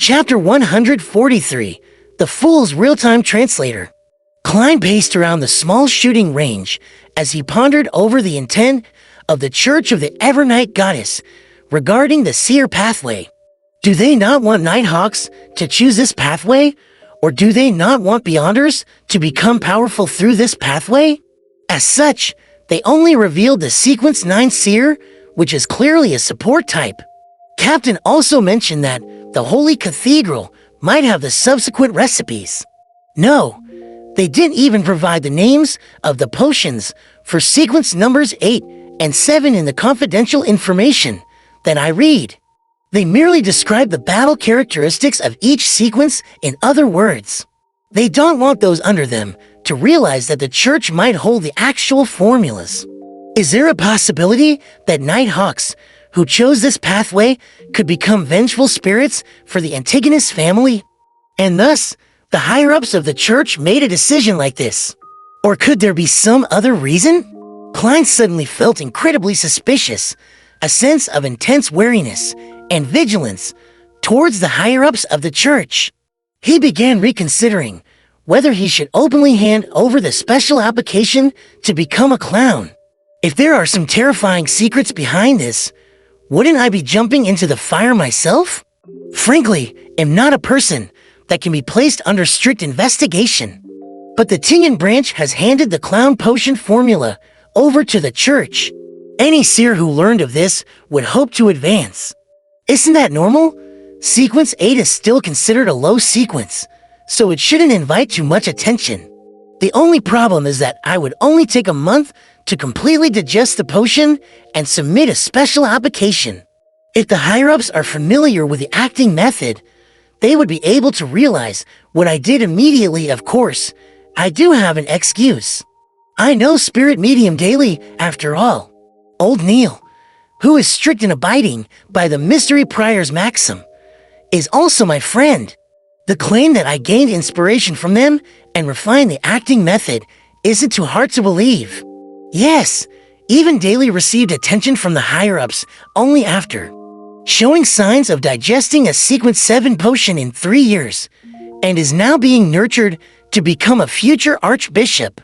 Chapter 143, The Fool's Real-Time Translator. Klein paced around the small shooting range as he pondered over the intent of the Church of the Evernight Goddess regarding the seer pathway. Do they not want Nighthawks to choose this pathway? Or do they not want Beyonders to become powerful through this pathway? As such, they only revealed the Sequence 9 Seer, which is clearly a support type. Captain also mentioned that the Holy Cathedral might have the subsequent recipes. No, they didn't even provide the names of the potions for sequence numbers 8 and 7 in the confidential information that I read. They merely describe the battle characteristics of each sequence in other words. They don't want those under them to realize that the Church might hold the actual formulas. Is there a possibility that Nighthawks who chose this pathway could become vengeful spirits for the Antigonus family? And thus, the higher-ups of the Church made a decision like this. Or could there be some other reason? Klein suddenly felt incredibly suspicious, a sense of intense wariness and vigilance towards the higher-ups of the Church. He began reconsidering whether he should openly hand over the special application to become a clown. If there are some terrifying secrets behind this, wouldn't I be jumping into the fire myself? Frankly, I'm not a person that can be placed under strict investigation. But the Tingan branch has handed the clown potion formula over to the Church. Any seer who learned of this would hope to advance. Isn't that normal? Sequence 8 is still considered a low sequence, so it shouldn't invite too much attention. The only problem is that I would only take a month to completely digest the potion and submit a special application. If the higher-ups are familiar with the acting method, they would be able to realize what I did immediately. Of course, I do have an excuse. I know Spirit Medium daily, after all. Old Neil, who is strict and abiding by the Mystery Prior's maxim, is also my friend. The claim that I gained inspiration from them and refined the acting method isn't too hard to believe. Yes, even Daly received attention from the higher-ups only after showing signs of digesting a Sequence 7 potion in 3 years, and is now being nurtured to become a future archbishop.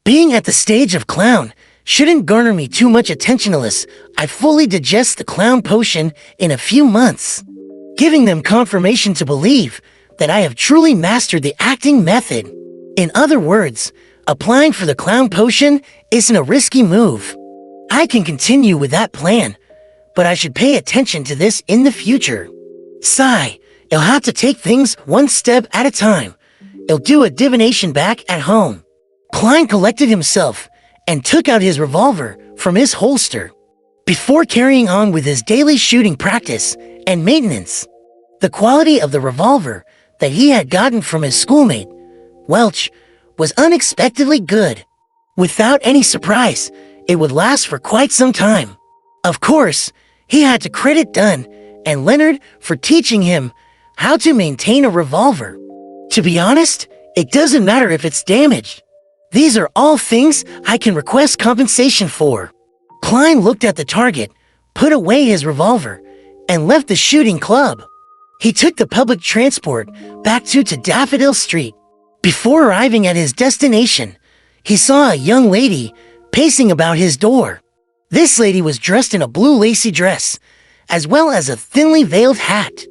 Being at the stage of clown shouldn't garner me too much attention unless I fully digest the clown potion in a few months, giving them confirmation to believe that I have truly mastered the acting method. In other words, applying for the clown potion isn't a risky move. I can continue with that plan, but I should pay attention to this in the future. Sigh, I'll have to take things one step at a time. I'll do a divination back at home. Klein collected himself and took out his revolver from his holster before carrying on with his daily shooting practice and maintenance. The quality of the revolver that he had gotten from his schoolmate, Welch, was unexpectedly good. Without any surprise, it would last for quite some time. Of course, he had to credit Dunn and Leonard for teaching him how to maintain a revolver. To be honest, it doesn't matter if it's damaged. These are all things I can request compensation for. Klein looked at the target, put away his revolver, and left the shooting club. He took the public transport back to Daffodil Street. Before arriving at his destination, he saw a young lady pacing about his door. This lady was dressed in a blue lacy dress, as well as a thinly veiled hat.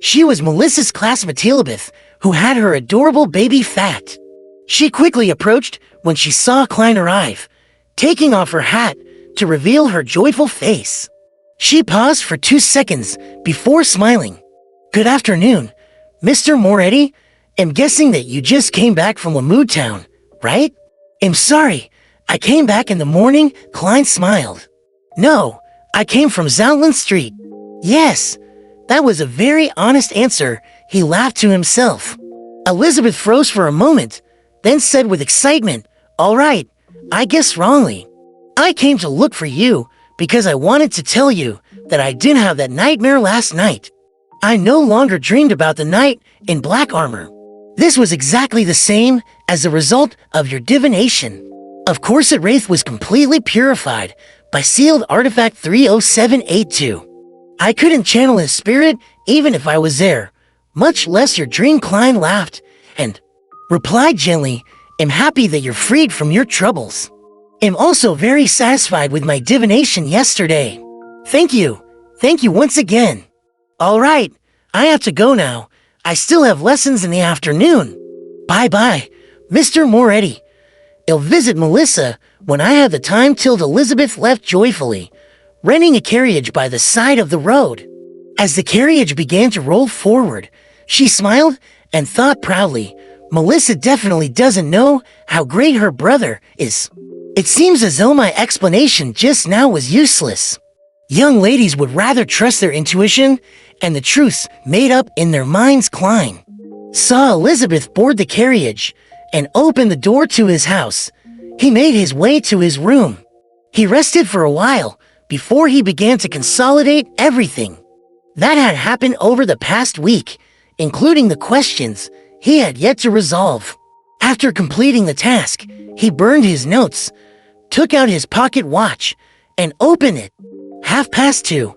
She was Melissa's classmate Elizabeth, who had her adorable baby fat. She quickly approached when she saw Klein arrive, taking off her hat to reveal her joyful face. She paused for 2 seconds before smiling. "Good afternoon, Mr. Moretti. I'm guessing that you just came back from Lamood Town, right?" "I'm sorry, I came back in the morning," Klein smiled. "No, I came from Zoutland Street." "Yes." That was a very honest answer. He laughed to himself. Elizabeth froze for a moment, then said with excitement, "All right, I guessed wrongly. I came to look for you because I wanted to tell you that I didn't have that nightmare last night. I no longer dreamed about the knight in black armor. This was exactly the same as the result of your divination. Of course, Wraith was completely purified by sealed artifact 30782. I couldn't channel his spirit even if I was there, much less your dream. Klein laughed and replied gently, "I'm happy that you're freed from your troubles. I'm also very satisfied with my divination yesterday. Thank you. Thank you once again. All right, I have to go now. I still have lessons in the afternoon. Bye-bye, Mr. Moretti. I'll visit Melissa when I have the time." Till Elizabeth left joyfully, renting a carriage by the side of the road. As the carriage began to roll forward, she smiled and thought proudly, "Melissa definitely doesn't know how great her brother is. It seems as though my explanation just now was useless." Young ladies would rather trust their intuition and the truths made up in their minds. Klein saw Elizabeth board the carriage and open the door to his house. He made his way to his room. He rested for a while before he began to consolidate everything that had happened over the past week, including the questions he had yet to resolve. After completing the task, he burned his notes, took out his pocket watch, and opened it. 2:30.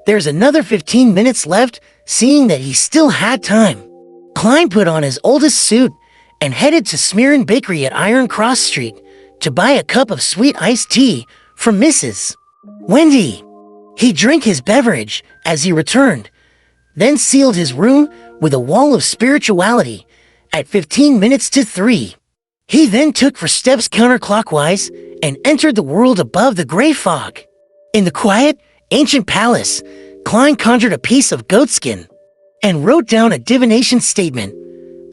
There's another 15 minutes left. Seeing that he still had time, Klein put on his oldest suit and headed to Smirn Bakery at Iron Cross Street to buy a cup of sweet iced tea from Mrs. Wendy. He drank his beverage as he returned, then sealed his room with a wall of spirituality at 15 minutes to 3. He then took 4 steps counterclockwise and entered the world above the gray fog. In the quiet, ancient palace, Klein conjured a piece of goatskin and wrote down a divination statement.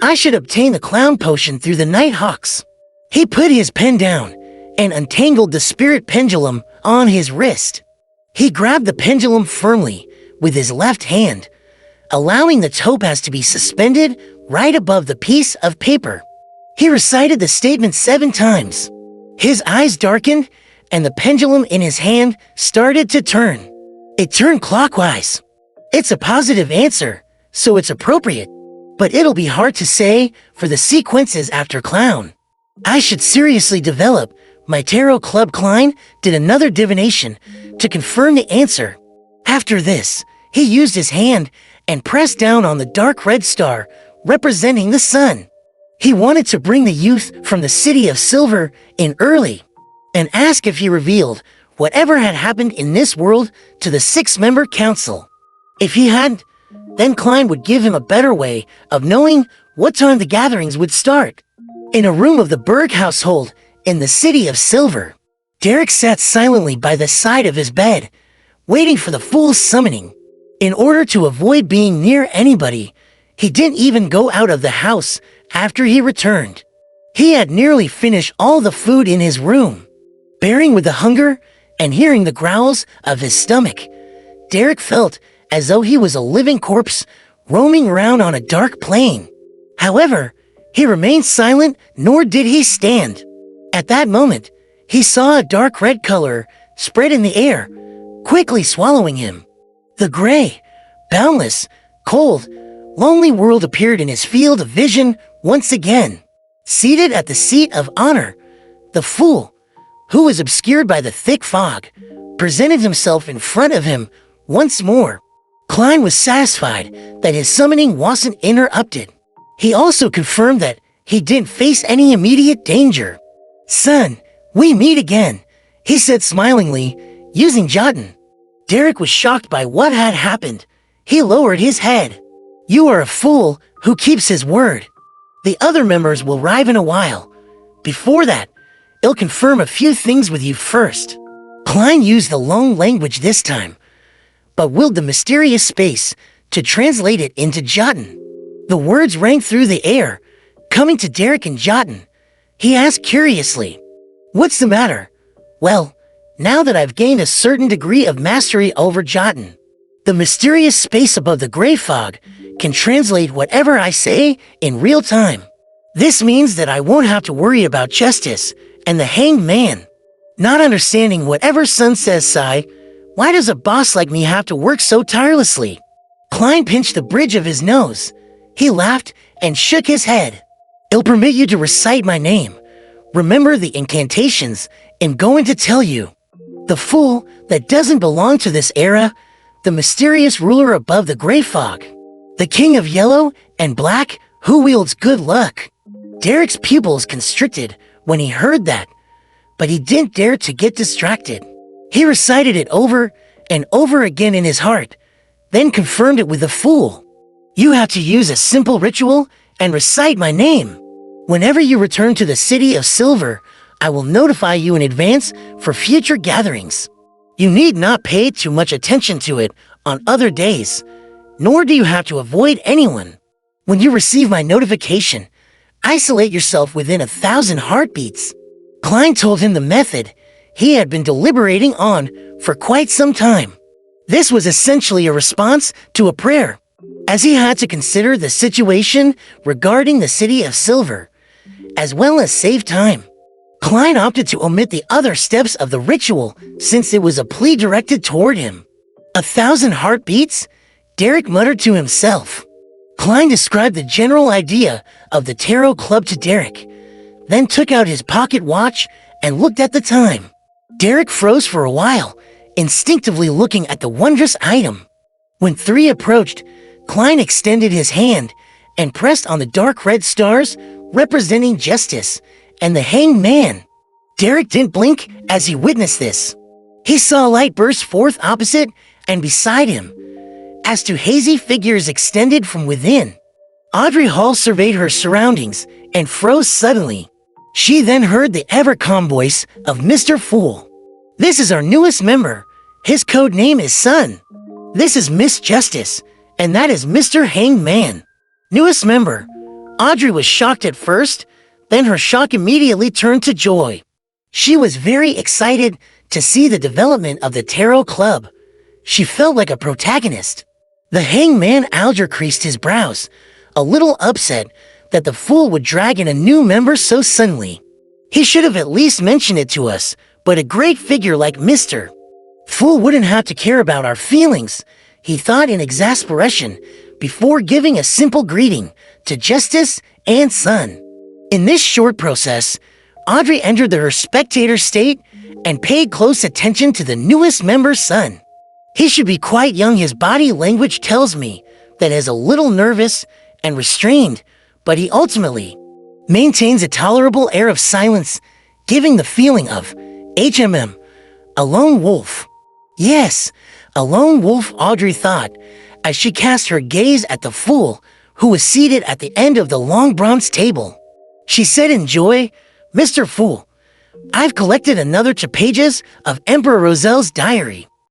"I should obtain the clown potion through the night hawks." He put his pen down and untangled the spirit pendulum on his wrist. He grabbed the pendulum firmly with his left hand, allowing the topaz to be suspended right above the piece of paper. He recited the statement 7 times. His eyes darkened, and the pendulum in his hand started to turn. It turned clockwise. It's a positive answer, so it's appropriate. But it'll be hard to say for the sequences after clown. I should seriously develop my tarot club. Klein did another divination to confirm the answer. After this, he used his hand and pressed down on the dark red star representing the sun. He wanted to bring the youth from the city of silver in early and ask if he revealed whatever had happened in this world to the 6-member council. If he hadn't, then Klein would give him a better way of knowing what time the gatherings would start. In a room of the Berg household in the city of silver, Derek sat silently by the side of his bed, waiting for the fool's summoning. In order to avoid being near anybody, he didn't even go out of the house after he returned. He had nearly finished all the food in his room. Bearing with the hunger and hearing the growls of his stomach, Derek felt as though he was a living corpse roaming around on a dark plain. However, he remained silent, nor did he stand. At that moment, he saw a dark red color spread in the air, quickly swallowing him. The gray, boundless, cold, lonely world appeared in his field of vision once again. Seated at the seat of honor, the fool, who was obscured by the thick fog, presented himself in front of him once more. Klein was satisfied that his summoning wasn't interrupted. He also confirmed that he didn't face any immediate danger. "Son, we meet again," he said smilingly, using Jotun. Derek was shocked by what had happened. He lowered his head. "You are a fool who keeps his word. The other members will arrive in a while. Before that, I'll confirm a few things with you first." Klein used the loan language this time, but willed the mysterious space to translate it into Jotun. The words rang through the air, coming to Derek in Jotun. He asked curiously, "What's the matter?" "Well, now that I've gained a certain degree of mastery over Jotun, the mysterious space above the gray fog can translate whatever I say in real time. This means that I won't have to worry about justice and the hanged man." Not understanding whatever Sun says, sigh, "Why does a boss like me have to work so tirelessly?" Klein pinched the bridge of his nose. He laughed and shook his head. "I'll permit you to recite my name. Remember the incantations I'm going to tell you. The fool that doesn't belong to this era, the mysterious ruler above the gray fog. The king of yellow and black who wields good luck. Derek's pupils constricted when he heard that, but he didn't dare to get distracted. He recited it over and over again in his heart, then confirmed it with the fool. You have to use a simple ritual and recite my name. Whenever you return to the city of silver, I will notify you in advance for future gatherings. You need not pay too much attention to it on other days, nor do you have to avoid anyone. When you receive my notification, isolate yourself within 1,000 heartbeats. Klein told him the method he had been deliberating on for quite some time. This was essentially a response to a prayer, as he had to consider the situation regarding the city of silver, as well as save time. Klein opted to omit the other steps of the ritual since it was a plea directed toward him. 1,000 heartbeats? Derek muttered to himself. Klein described the general idea of the tarot club to Derek, then took out his pocket watch and looked at the time. Derek froze for a while, instinctively looking at the wondrous item. When 3 approached, Klein extended his hand and pressed on the dark red stars representing justice and the hanged man. Derek didn't blink as he witnessed this. He saw light burst forth opposite and beside him, as two hazy figures extended from within. Audrey Hall surveyed her surroundings and froze suddenly. She then heard the ever-calm voice of Mr. Fool. This is our newest member. His code name is Sun. This is Miss Justice, and that is Mr. Hanged Man. Newest member. Audrey was shocked at first, then her shock immediately turned to joy. She was very excited to see the development of the Tarot Club. She felt like a protagonist. The Hanged Man Alger creased his brows, a little upset that the fool would drag in a new member so suddenly. He should have at least mentioned it to us, but a great figure like Mr. Fool wouldn't have to care about our feelings, he thought in exasperation, before giving a simple greeting to Justice and Sun. In this short process, Audrey entered her spectator state and paid close attention to the newest member's Sun. He should be quite young. His body language tells me that he is a little nervous and restrained, but he ultimately maintains a tolerable air of silence, giving the feeling of a lone wolf. Yes, a lone wolf, Audrey thought, as she cast her gaze at the fool who was seated at the end of the long bronze table. She said in joy, Mr. Fool, I've collected another 2 pages of Emperor Roselle's diary.